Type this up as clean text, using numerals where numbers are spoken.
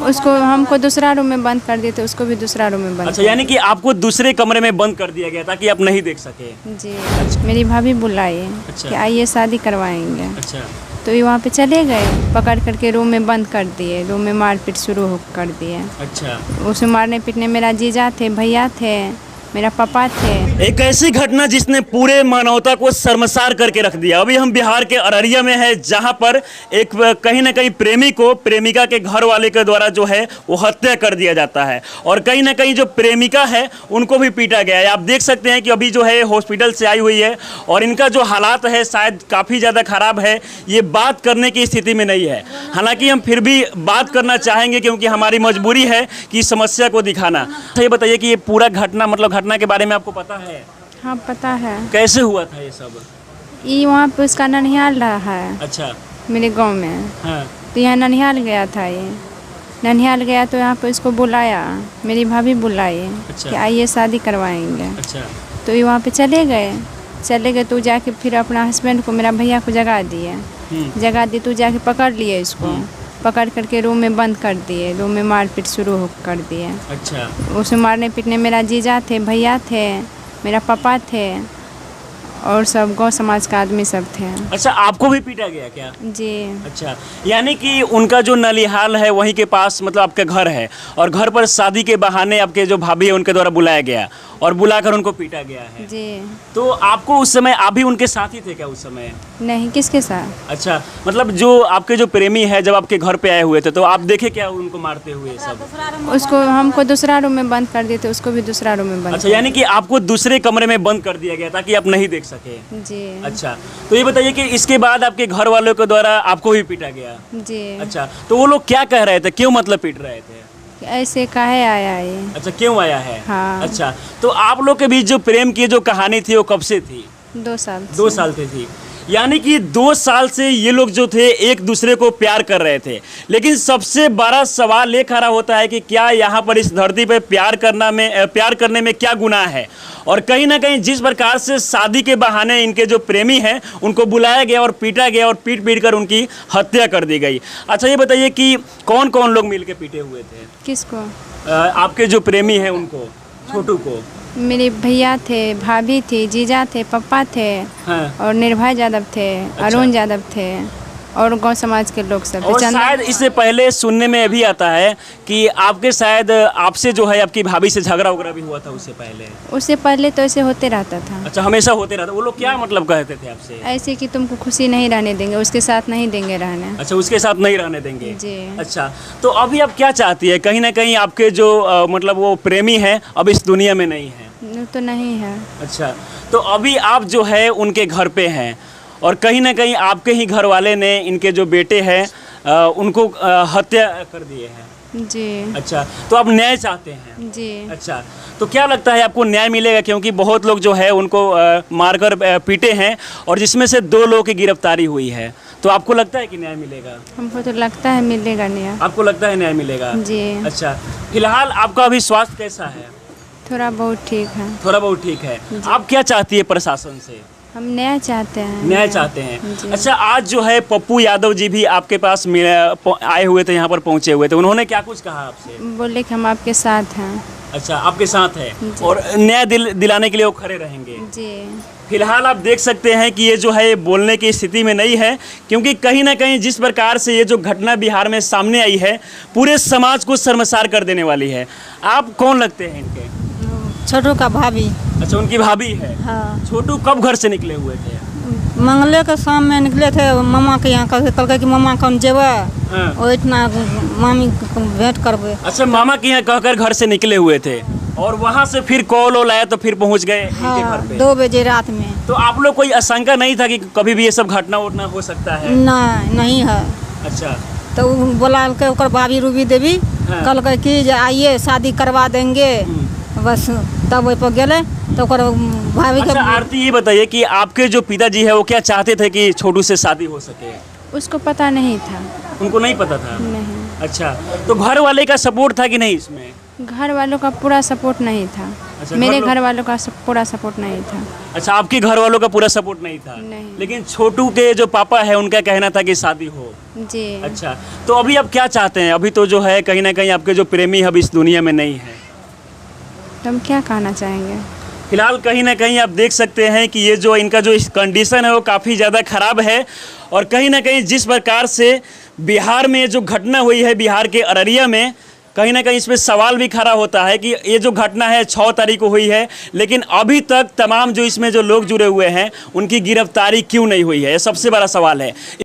उसको हमको दूसरा रूम में बंद कर दिए थे, उसको भी दूसरा रूम में बंद। अच्छा, यानी कि आपको दूसरे कमरे में बंद कर दिया गया ताकि आप नहीं देख सके। जी, मेरी भाभी बुलाई अच्छा। कि आइए शादी करवाएंगे। अच्छा, तो ये वहाँ पे चले गए, पकड़ करके रूम में बंद कर दिए, रूम में मारपीट शुरू कर दिए। अच्छा। उसमें मारने पीटने मेरा जीजा थे, भैया थे, मेरा पापा थे। एक ऐसी घटना जिसने पूरे मानवता को शर्मसार करके रख दिया। अभी हम बिहार के अररिया में है, जहां पर एक कहीं ना कहीं प्रेमी को प्रेमिका के घर वाले के द्वारा जो है वो हत्या कर दिया जाता है, और कहीं ना कहीं जो प्रेमिका है उनको भी पीटा गया है। आप देख सकते हैं कि अभी जो है हॉस्पिटल से आई हुई है, और इनका जो हालात है शायद काफ़ी ज़्यादा खराब है। ये बात करने की स्थिति में नहीं है, हालांकि हम फिर भी बात करना चाहेंगे क्योंकि हमारी मजबूरी है कि समस्या को दिखाना। तो ये बताइए कि ये पूरा घटना, मतलब घटना के बारे में आपको पता है? हाँ पता है। कैसे हुआ था ये सब? ये वहाँ पे उसका ननिहाल रहा है। अच्छा। मेरे गांव में। हाँ। तो यहाँ ननिहाल गया था, ये ननिहाल गया तो यहाँ पे उसको बुलाया, मेरी भाभी बुलाई। अच्छा। कि आइए शादी करवाएंगे। अच्छा। तो ये वहाँ पे चले गए तो जाके फिर अपना हस्बैंड को, मेरा भैया को जगा दिए। जगा दी तो जाके पकड़ लिए इसको, पकड़ करके रूम में बंद कर दिए, रूम में मारपीट शुरू कर दिए। अच्छा। उसमें मारने पीटने मेरा जीजा थे, भैया थे, मेरा पापा थे, और सब गांव समाज का आदमी सब थे। अच्छा, आपको भी पीटा गया क्या? जी। अच्छा, यानी कि उनका जो नलिहाल है वहीं के पास, मतलब आपके घर है, और घर पर शादी के बहाने आपके जो भाभी है उनके द्वारा बुलाया गया और बुलाकर उनको पीटा गया है। जी। तो आपको उस समय, आप भी उनके साथ ही थे क्या उस समय? नहीं, किसके साथ? अच्छा, मतलब जो आपके जो प्रेमी है जब आपके घर पे आए हुए थे तो आप देखे क्या उनको मारते हुए सब? उसको हमको दूसरा रूम में बंद कर दिए थे, उसको भी दूसरा रूम में बंद। अच्छा, यानी कि आपको दूसरे कमरे में बंद कर दिया गया ताकि आप नहीं देख सके। जी। अच्छा, तो ये बताइए कि इसके बाद आपके घर वालों के द्वारा आपको भी पीटा गया? जी। अच्छा, तो वो लोग क्या कह रहे थे, क्यों मतलब पीट रहे थे? ऐसे काहे आया ये? अच्छा, क्यों आया है? हाँ। अच्छा, तो आप लोग के बीच जो प्रेम की जो कहानी थी वो कब से थी? 2 साल से। 2 साल से थी, यानी कि 2 साल से ये लोग जो थे एक दूसरे को प्यार कर रहे थे। लेकिन सबसे बड़ा सवाल ये खड़ा होता है कि क्या यहाँ पर इस धरती पे प्यार करने में क्या गुनाह है? और कहीं ना कहीं जिस प्रकार से शादी के बहाने इनके जो प्रेमी हैं उनको बुलाया गया और पीटा गया और पीट पीट कर उनकी हत्या कर दी गई। अच्छा, ये बताइए कि कौन कौन लोग मिल के पीटे हुए थे? किसको? आपके जो प्रेमी हैं उनको, छोटू को? मेरे भैया थे, भाभी थी, जीजा थे, पापा थे। हाँ। और निर्भय यादव थे। अच्छा। अरुण यादव थे, और गांव समाज के लोग सब। और शायद इससे पहले सुनने में भी आता है कि आपके शायद आपसे जो है आपकी भाभी से झगड़ा वगैरह भी हुआ था उससे पहले तो ऐसे होते रहता था। अच्छा, हमेशा होते रहता। वो लोग क्या मतलब कहते थे आपसे? ऐसे कि तुमको खुशी नहीं रहने देंगे, उसके साथ नहीं देंगे रहने। अच्छा, उसके साथ नहीं रहने देंगे। जी। अच्छा, तो अभी आप क्या चाहती है? कहीं ना कहीं आपके जो मतलब वो प्रेमी है अब इस दुनिया में नहीं है? तो नहीं है। अच्छा, तो अभी आप जो है उनके घर पे हैं, और कहीं ना कहीं आपके ही घर वाले ने इनके जो बेटे हैं उनको हत्या कर दिए हैं। जी। अच्छा, तो आप न्याय चाहते हैं? जी। अच्छा, तो क्या लगता है आपको न्याय मिलेगा? क्योंकि बहुत लोग जो है उनको मारकर पीटे हैं, और जिसमें से 2 लोगों की गिरफ्तारी हुई है, तो आपको लगता है कि न्याय मिलेगा? हमको तो लगता है मिलेगा न्याय। आपको लगता है न्याय मिलेगा? जी। अच्छा, फिलहाल आपका अभी स्वास्थ्य कैसा है? थोड़ा बहुत ठीक है। थोड़ा बहुत ठीक है। आप क्या चाहती है प्रशासन से? हम न्याय चाहते हैं। न्याय चाहते हैं। जी। अच्छा, आज जो है पप्पू यादव जी भी आपके पास आए हुए थे, यहाँ पर पहुँचे हुए थे, उन्होंने क्या कुछ कहा आपसे? बोले कि हम आपके साथ हैं। अच्छा, आपके साथ है, और न्याय दिलाने के लिए वो खड़े रहेंगे? जी। फिलहाल आप देख सकते हैं कि ये जो है बोलने की स्थिति में नहीं है, क्योंकि कहीं ना कहीं जिस प्रकार से ये जो घटना बिहार में सामने आई है पूरे समाज को शर्मसार कर देने वाली है। आप कौन लगते हैं इनके? छोटू का भाभी। अच्छा, उनकी भाभी है। हाँ। छोटू कब घर से निकले हुए थे? मंगले के शाम में निकले थे मामा के यहाँ, कल कि मामा कौन जेबे। हाँ। और इतना मामी को भेंट करबे। अच्छा, मामा के यहाँ कहकर घर से निकले हुए थे, और वहाँ से फिर कॉल आया तो फिर पहुँच गए इनके घर पे। 2 बजे रात में। तो आप लोग कोई आशंका नहीं था कि कभी भी ये सब घटना उठना हो सकता है? नहीं है। अच्छा, तो बोला के ओकर भाभी रूबी देवी। हाँ। कल कि जे आइए शादी करवा देंगे, बस तब वही पर गए तो ओकर भाभी के। अच्छा, आरती ये बताइए कि आपके जो पिताजी है वो क्या चाहते थे कि छोटू से शादी हो सके? उसको पता नहीं था। उनको नहीं पता था? नहीं। अच्छा, तो घर वाले का सपोर्ट था कि नहीं इसमें? घर वालों का पूरा सपोर्ट नहीं था। अच्छा, मेरे घर घर वालों का पूरा सपोर्ट नहीं था। अच्छा, आपके घर वालों का पूरा सपोर्ट नहीं था? नहीं। लेकिन छोटू के जो पापा है उनका कहना था कि शादी हो। जी। अच्छा, तो अभी आप क्या चाहते हैं? अभी तो जो है कहीं ना कहीं आपके जो प्रेमी अब इस दुनिया में नहीं है, तो हम क्या कहना चाहेंगे? फिलहाल कहीं ना कहीं आप देख सकते हैं कि ये जो इनका जो कंडीशन है वो काफ़ी ज़्यादा ख़राब है। और कहीं ना कहीं जिस प्रकार से बिहार में जो घटना हुई है, बिहार के अररिया में, कहीं ना कहीं इस पर सवाल भी खड़ा होता है कि ये जो घटना है 6 तारीख को हुई है, लेकिन अभी तक तमाम जो इसमें जो लोग जुड़े हुए हैं उनकी गिरफ्तारी क्यों नहीं हुई है, ये सबसे बड़ा सवाल है।